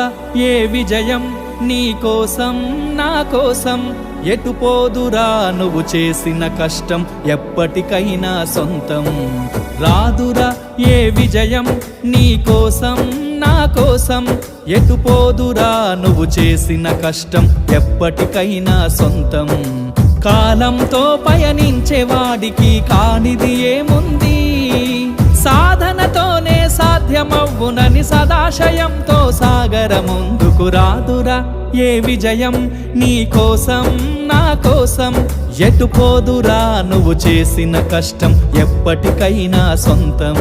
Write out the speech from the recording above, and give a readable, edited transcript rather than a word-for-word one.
రాదురా ఏ విజయం నీ కోసం నా కోసం, ఎటు పోదురా నువ్వు చేసిన కష్టం ఎప్పటికైనా సొంతం. రాదురా ఏ విజయం నీ కోసం నా కోసం, ఎటు పోదురా నువ్వు చేసిన కష్టం ఎప్పటికైనా సొంతం. కాలంతో పయనించేవాడికి కానిది ఏముంది, సాధనతోనే సాధ్యమవ్వునని సదాశయంతో సాగర ముందుకు. రాదురా ఏ విజయం నీ కోసం నా కోసం, ఎటు పోదురా నువ్వు చేసిన కష్టం ఎప్పటికైనా సొంతం.